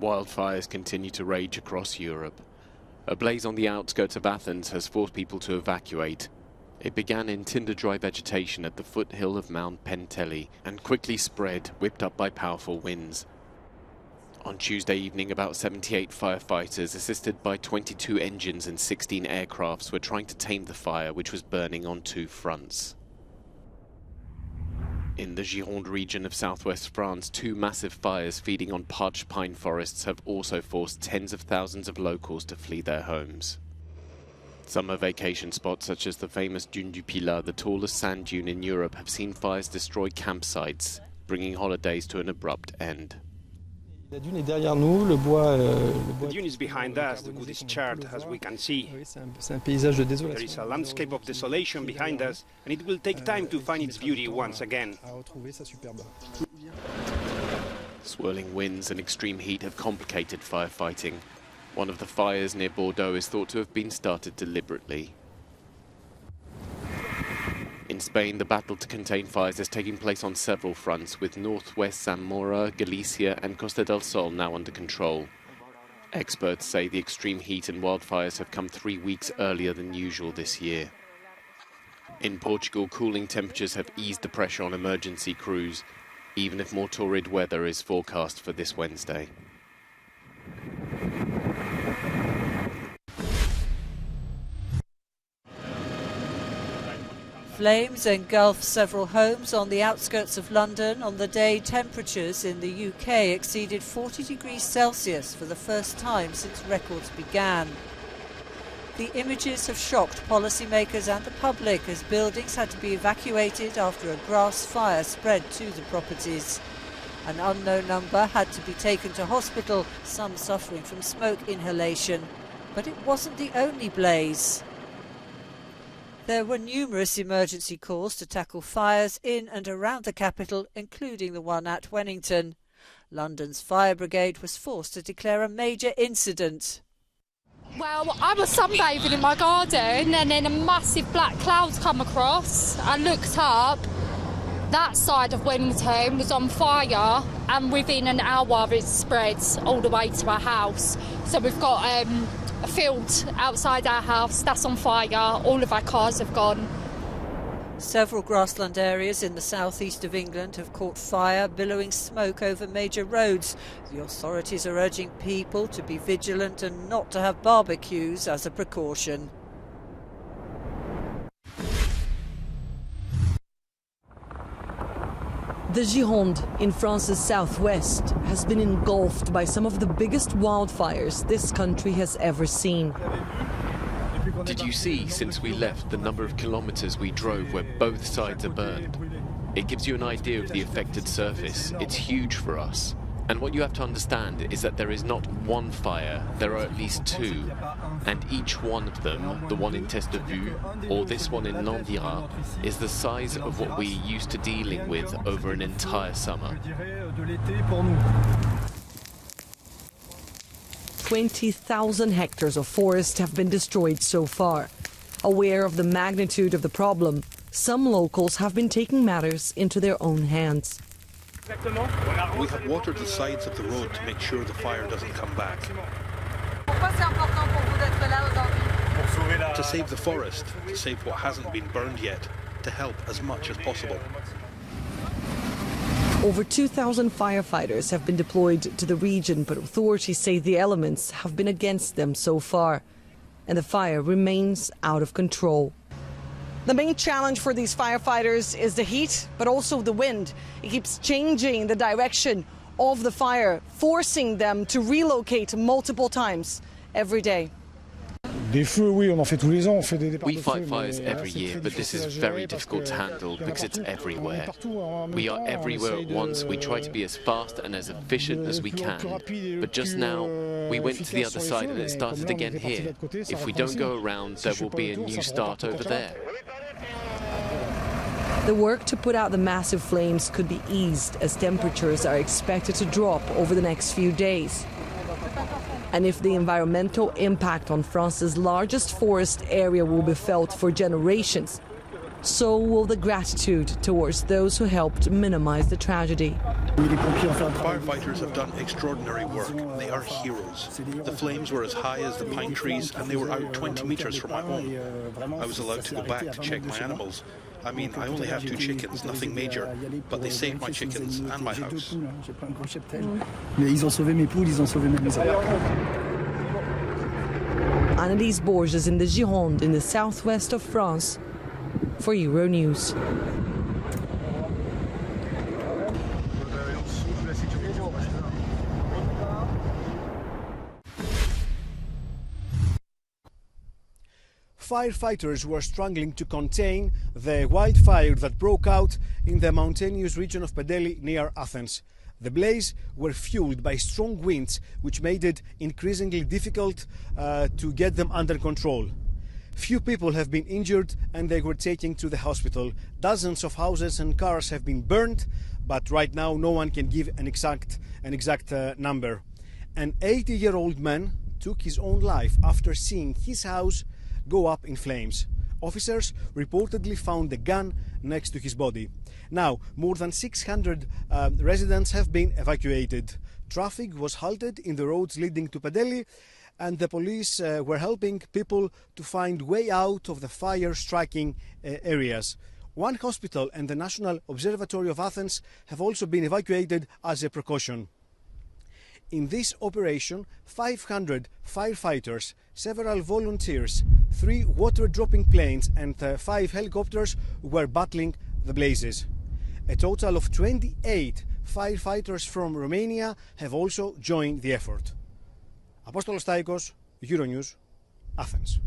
Wildfires continue to rage across Europe. A blaze on the outskirts of Athens has forced people to evacuate. It began in tinder-dry vegetation at the foothill of Mount Penteli and quickly spread, whipped up by powerful winds. On Tuesday evening, about 78 firefighters, assisted by 22 engines and 16 aircrafts, were trying to tame the fire, which was burning on two fronts. In the Gironde region of southwest France, two massive fires feeding on parched pine forests have also forced tens of thousands of locals to flee their homes. Summer vacation spots such as the famous Dune du Pilat, the tallest sand dune in Europe, have seen fires destroy campsites, bringing holidays to an abrupt end. The dune is behind us, the wood is charred, as we can see. There is a landscape of desolation behind us, and it will take time to find its beauty once again. Swirling winds and extreme heat have complicated firefighting. One of the fires near Bordeaux is thought to have been started deliberately. In Spain, the battle to contain fires is taking place on several fronts, with northwest Zamora, Galicia and Costa del Sol now under control. Experts say the extreme heat and wildfires have come 3 weeks earlier than usual this year. In Portugal, cooling temperatures have eased the pressure on emergency crews, even if more torrid weather is forecast for this Wednesday. Flames engulfed several homes on the outskirts of London on the day temperatures in the UK exceeded 40 degrees Celsius for the first time since records began. The images have shocked policymakers and the public as buildings had to be evacuated after a grass fire spread to the properties. An unknown number had to be taken to hospital, some suffering from smoke inhalation. But it wasn't the only blaze. There were numerous emergency calls to tackle fires in and around the capital, including the one at Wennington. London's fire brigade was forced to declare a major incident. Well, I was sunbathing in my garden and then a massive black cloud come across. I looked up, that side of Wennington was on fire, and within an hour it spread all the way to our house. So we've got a field outside our house that's on fire. All of our cars have gone. Several grassland areas in the southeast of England have caught fire, billowing smoke over major roads. The authorities are urging people to be vigilant and not to have barbecues as a precaution. The Gironde in France's southwest has been engulfed by some of the biggest wildfires this country has ever seen. Did you see, since we left, the number of kilometers we drove where both sides are burned? It gives you an idea of the affected surface. It's huge for us. And what you have to understand is that there is not one fire, there are at least two. And each one of them, the one in Testevue or this one in Landiras, is the size of what we're used to dealing with over an entire summer. 20,000 hectares of forest have been destroyed so far. Aware of the magnitude of the problem, some locals have been taking matters into their own hands. We have watered the sides of the road to make sure the fire doesn't come back. To save the forest, to save what hasn't been burned yet, to help as much as possible. Over 2,000 firefighters have been deployed to the region, but authorities say the elements have been against them so far, and the fire remains out of control. The main challenge for these firefighters is the heat, but also the wind. It keeps changing the direction of the fire, forcing them to relocate multiple times every day. We fight fires every year, but this is very difficult to handle because it's everywhere. We are everywhere at once. We try to be as fast and as efficient as we can. But just now, we went to the other side and it started again here. If we don't go around, there will be a new start over there. The work to put out the massive flames could be eased as temperatures are expected to drop over the next few days. And if the environmental impact on France's largest forest area will be felt for generations, so will the gratitude towards those who helped minimize the tragedy. Firefighters have done extraordinary work. They are heroes. The flames were as high as the pine trees and they were out 20 meters from my home. I was allowed to go back to check my animals. I mean, I only have 2 chickens, nothing major, but they saved my chickens and my house. Annalise Borges in the Gironde in the southwest of France for Euronews. Firefighters were struggling to contain the wildfire that broke out in the mountainous region of Pedeli near Athens. The blaze were fueled by strong winds, which made it increasingly difficult to get them under control. Few people have been injured and they were taken to the hospital. Dozens of houses and cars have been burned, but right now no one can give an exact number. An 80-year-old man took his own life after seeing his house go up in flames. Officers reportedly found a gun next to his body. Now, more than 600 residents have been evacuated. Traffic was halted in the roads leading to Pedeli, and the police were helping people to find way out of the fire-striking areas. One hospital and the National Observatory of Athens have also been evacuated as a precaution. In this operation, 500 firefighters, several volunteers, 3 water-dropping planes and 5 helicopters were battling the blazes. A total of 28 firefighters from Romania have also joined the effort. Apóstolos Staikos, Euronews, Athens.